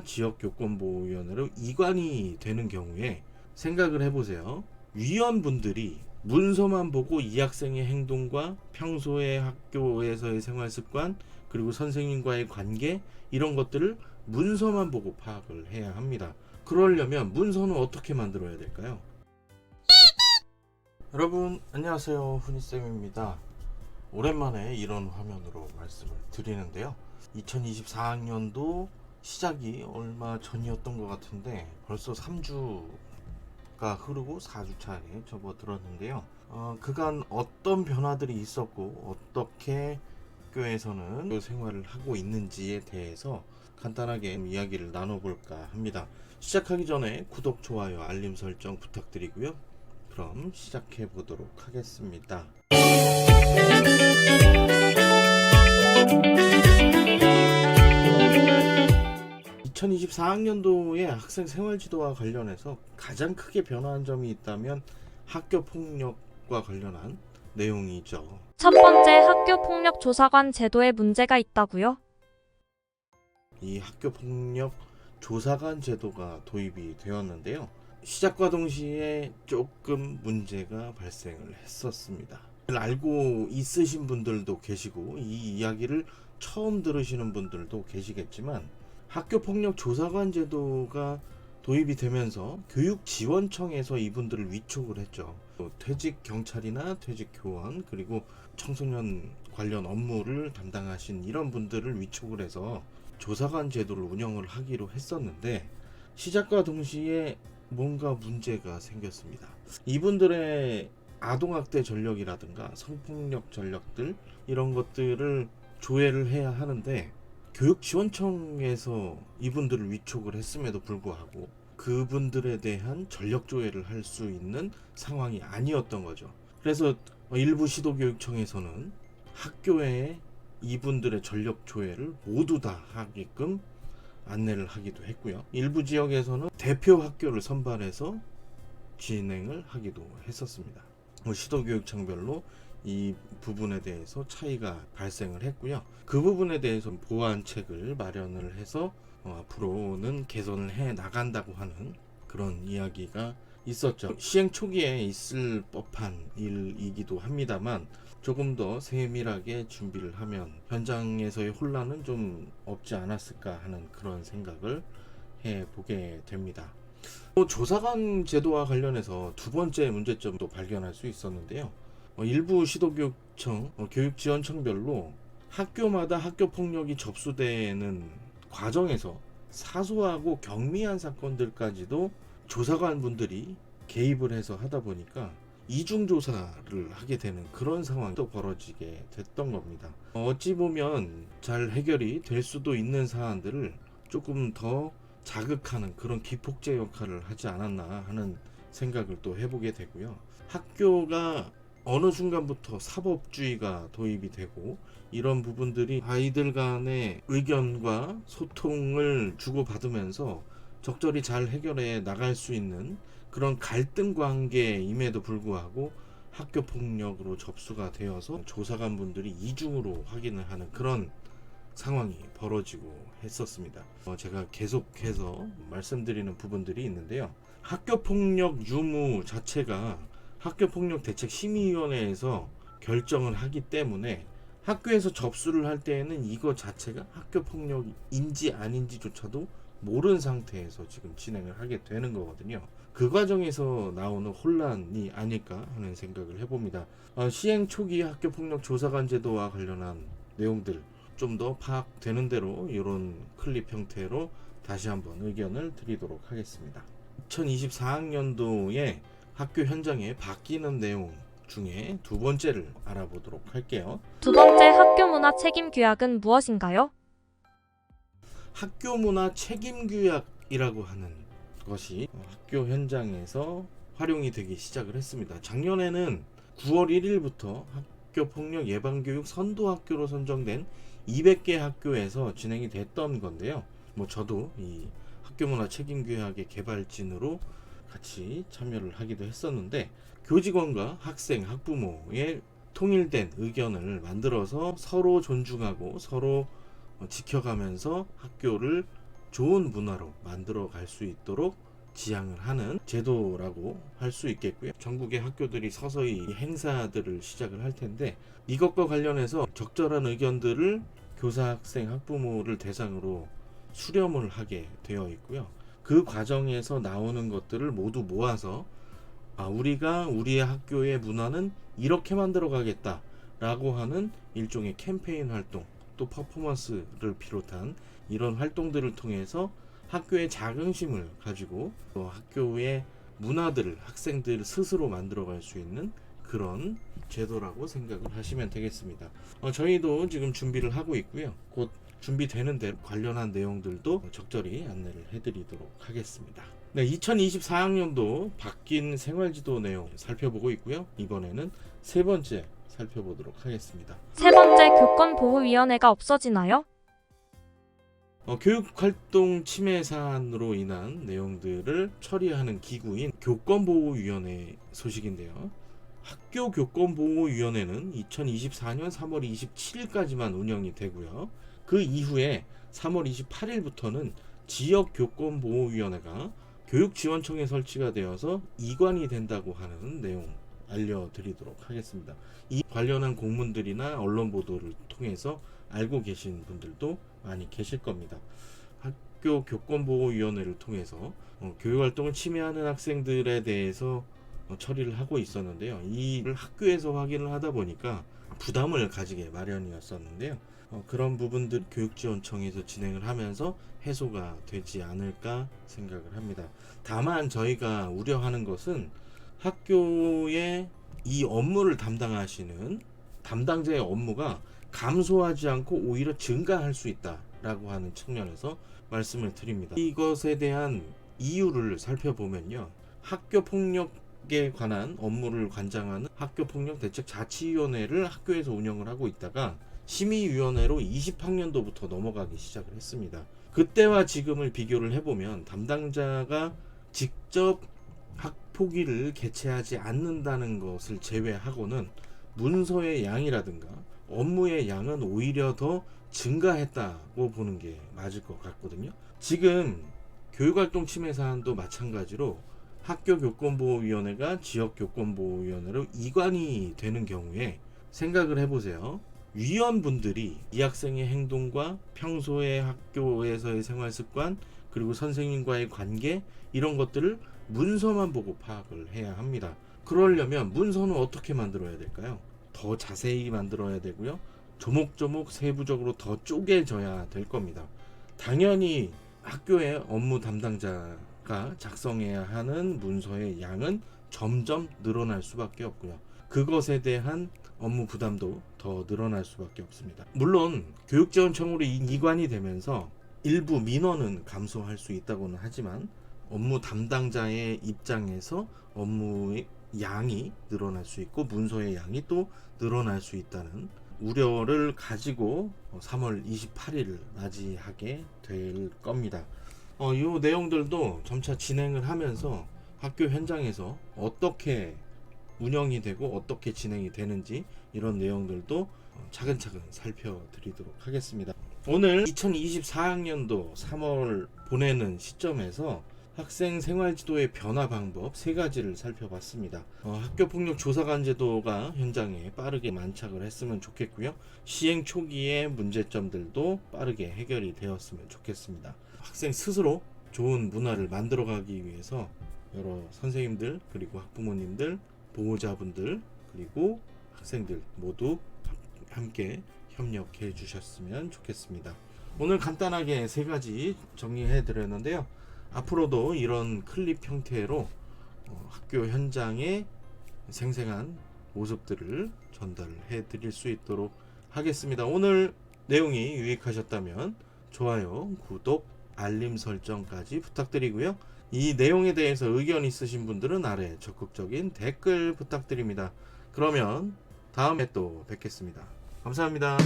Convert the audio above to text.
지역교권보호위원회로 이관이 되는 경우에 생각을 해보세요. 위원분들이 문서만 보고 이 학생의 행동과 평소의 학교에서의 생활 습관, 그리고 선생님과의 관계, 이런 것들을 문서만 보고 파악을 해야 합니다. 그러려면 문서는 어떻게 만들어야 될까요? 여러분 안녕하세요, 훈이쌤입니다. 오랜만에 이런 화면으로 말씀을 드리는데요. 2024학년도 시작이 얼마 전이었던 것 같은데 벌써 3주가 흐르고 4주차에 접어들었는데요. 그간 어떤 변화들이 있었고 어떻게 학교에서는 생활을 하고 있는지에 대해서 간단하게 이야기를 나눠볼까 합니다. 시작하기 전에 구독, 좋아요, 알림 설정 부탁드리고요. 그럼 시작해 보도록 하겠습니다. 2024학년도의 학생 생활지도와 관련해서 가장 크게 변화한 점이 있다면 학교 폭력과 관련한 내용이죠. 첫 번째, 학교 폭력 조사관 제도에 문제가 있다고요? 이 학교 폭력 조사관 제도가 도입이 되었는데요. 시작과 동시에 조금 문제가 발생을 했었습니다. 알고 있으신 분들도 계시고 이 이야기를 처음 들으시는 분들도 계시겠지만, 학교 폭력 조사관 제도가 도입이 되면서 교육지원청에서 이분들을 위촉을 했죠. 퇴직 경찰이나 퇴직 교원, 그리고 청소년 관련 업무를 담당하신 이런 분들을 위촉을 해서 조사관 제도를 운영을 하기로 했었는데, 시작과 동시에 뭔가 문제가 생겼습니다. 이분들의 아동학대 전력이라든가 성폭력 전력들, 이런 것들을 조회를 해야 하는데, 교육지원청에서 이분들을 위촉을 했음에도 불구하고 그분들에 대한 전력 조회를 할 수 있는 상황이 아니었던 거죠. 그래서 일부 시도교육청에서는 학교에 이분들의 전력 조회를 모두 다 하게끔 안내를 하기도 했고요. 일부 지역에서는 대표 학교를 선발해서 진행을 하기도 했었습니다. 시도교육청별로 이 부분에 대해서 차이가 발생을 했고요. 그 부분에 대해서 보완책을 마련을 해서 앞으로는 개선을 해 나간다고 하는 그런 이야기가 있었죠. 시행 초기에 있을 법한 일이기도 합니다만, 조금 더 세밀하게 준비를 하면 현장에서의 혼란은 좀 없지 않았을까 하는 그런 생각을 해보게 됩니다. 조사관 제도와 관련해서 두 번째 문제점도 발견할 수 있었는데요. 일부 시도교육청, 교육지원청별로 학교마다 학교폭력이 접수되는 과정에서 사소하고 경미한 사건들까지도 조사관 분들이 개입을 해서 하다 보니까 이중조사를 하게 되는 그런 상황이 또 벌어지게 됐던 겁니다. 어찌 보면 잘 해결이 될 수도 있는 사안들을 조금 더 자극하는 그런 기폭제 역할을 하지 않았나 하는 생각을 또 해보게 되고요. 학교가 어느 순간부터 사법주의가 도입이 되고 이런 부분들이 아이들 간의 의견과 소통을 주고받으면서 적절히 잘 해결해 나갈 수 있는 그런 갈등 관계임에도 불구하고 학교 폭력으로 접수가 되어서 조사관 분들이 이중으로 확인을 하는 그런 상황이 벌어지고 했었습니다. 제가 계속해서 말씀드리는 부분들이 있는데요. 학교 폭력 유무 자체가 학교폭력대책심의위원회에서 결정을 하기 때문에 학교에서 접수를 할 때에는 이거 자체가 학교폭력인지 아닌지조차도 모르는 상태에서 지금 진행을 하게 되는 거거든요. 그 과정에서 나오는 혼란이 아닐까 하는 생각을 해봅니다. 시행 초기 학교폭력 조사관 제도와 관련한 내용들 좀 더 파악되는 대로 이런 클립 형태로 다시 한번 의견을 드리도록 하겠습니다. 2024학년도에 학교 현장에 바뀌는 내용 중에 두 번째를 알아보도록 할게요. 두 번째, 학교 문화 책임 규약은 무엇인가요? 학교 문화 책임 규약이라고 하는 것이 학교 현장에서 활용이 되기 시작을 했습니다. 작년에는 9월 1일부터 학교 폭력 예방 교육 선도 학교로 선정된 200개 학교에서 진행이 됐던 건데요. 저도 이 학교 문화 책임 규약의 개발진으로 같이 참여를 하기도 했었는데, 교직원과 학생, 학부모의 통일된 의견을 만들어서 서로 존중하고 서로 지켜가면서 학교를 좋은 문화로 만들어 갈 수 있도록 지향을 하는 제도라고 할 수 있겠고요. 전국의 학교들이 서서히 이 행사들을 시작을 할 텐데, 이것과 관련해서 적절한 의견들을 교사, 학생, 학부모를 대상으로 수렴을 하게 되어 있고요. 그 과정에서 나오는 것들을 모두 모아서 우리가 우리의 학교의 문화는 이렇게 만들어 가겠다 라고 하는 일종의 캠페인 활동, 또 퍼포먼스를 비롯한 이런 활동들을 통해서 학교의 자긍심을 가지고 또 학교의 문화들을 학생들 스스로 만들어 갈 수 있는 그런 제도라고 생각을 하시면 되겠습니다. 저희도 지금 준비를 하고 있고요. 곧 준비되는 대로 관련한 내용들도 적절히 안내를 해드리도록 하겠습니다. 네, 2024학년도 바뀐 생활지도 내용 살펴보고 있고요. 이번에는 세 번째 살펴보도록 하겠습니다. 세 번째, 교권보호위원회가 없어지나요? 교육활동 침해 사안으로 인한 내용들을 처리하는 기구인 교권보호위원회 소식인데요. 학교교권보호위원회는 2024년 3월 27일까지만 운영이 되고요. 그 이후에 3월 28일부터는 지역교권보호위원회가 교육지원청에 설치가 되어서 이관이 된다고 하는 내용 알려드리도록 하겠습니다. 이 관련한 공문들이나 언론 보도를 통해서 알고 계신 분들도 많이 계실 겁니다. 학교 교권보호위원회를 통해서 교육활동을 침해하는 학생들에 대해서 처리를 하고 있었는데요. 이를 학교에서 확인을 하다 보니까 부담을 가지게 마련이었었는데요. 그런 부분들 교육지원청에서 진행을 하면서 해소가 되지 않을까 생각을 합니다. 다만 저희가 우려하는 것은 학교의 이 업무를 담당하시는 담당자의 업무가 감소하지 않고 오히려 증가할 수 있다라고 하는 측면에서 말씀을 드립니다. 이것에 대한 이유를 살펴보면요. 학교폭력에 관한 업무를 관장하는 학교폭력대책자치위원회를 학교에서 운영을 하고 있다가 심의위원회로 20학년도부터 넘어가기 시작을 했습니다. 그때와 지금을 비교를 해보면 담당자가 직접 학폭위를 개최하지 않는다는 것을 제외하고는 문서의 양이라든가 업무의 양은 오히려 더 증가했다고 보는 게 맞을 것 같거든요. 지금 교육활동 침해 사안도 마찬가지로 학교교권보호위원회가 지역교권보호위원회로 이관이 되는 경우에 생각을 해보세요. 위원분들이 이 학생의 행동과 평소의 학교에서의 생활습관, 그리고 선생님과의 관계, 이런 것들을 문서만 보고 파악을 해야 합니다. 그러려면 문서는 어떻게 만들어야 될까요? 더 자세히 만들어야 되고요. 조목조목 세부적으로 더 쪼개져야 될 겁니다. 당연히 학교의 업무 담당자가 작성해야 하는 문서의 양은 점점 늘어날 수밖에 없고요. 그것에 대한 업무 부담도 더 늘어날 수밖에 없습니다. 물론 교육지원청으로 이관이 되면서 일부 민원은 감소할 수 있다고는 하지만 업무 담당자의 입장에서 업무의 양이 늘어날 수 있고 문서의 양이 또 늘어날 수 있다는 우려를 가지고 3월 28일을 맞이하게 될 겁니다. 이 내용들도 점차 진행을 하면서 학교 현장에서 어떻게 운영이 되고 어떻게 진행이 되는지 이런 내용들도 차근차근 살펴드리도록 하겠습니다. 오늘 2024학년도 3월 보내는 시점에서 학생 생활지도의 변화 방법 3가지를 살펴봤습니다. 학교폭력 조사관 제도가 현장에 빠르게 만착을 했으면 좋겠고요. 시행 초기의 문제점들도 빠르게 해결이 되었으면 좋겠습니다. 학생 스스로 좋은 문화를 만들어가기 위해서 여러 선생님들, 그리고 학부모님들, 보호자분들, 그리고 학생들 모두 함께 협력해 주셨으면 좋겠습니다. 오늘 간단하게 3가지 정리해 드렸는데요. 앞으로도 이런 클립 형태로 학교 현장의 생생한 모습들을 전달해 드릴 수 있도록 하겠습니다. 오늘 내용이 유익하셨다면 좋아요, 구독, 알림 설정까지 부탁드리고요. 이 내용에 대해서 의견 있으신 분들은 아래 적극적인 댓글 부탁드립니다. 그러면 다음에 또 뵙겠습니다. 감사합니다.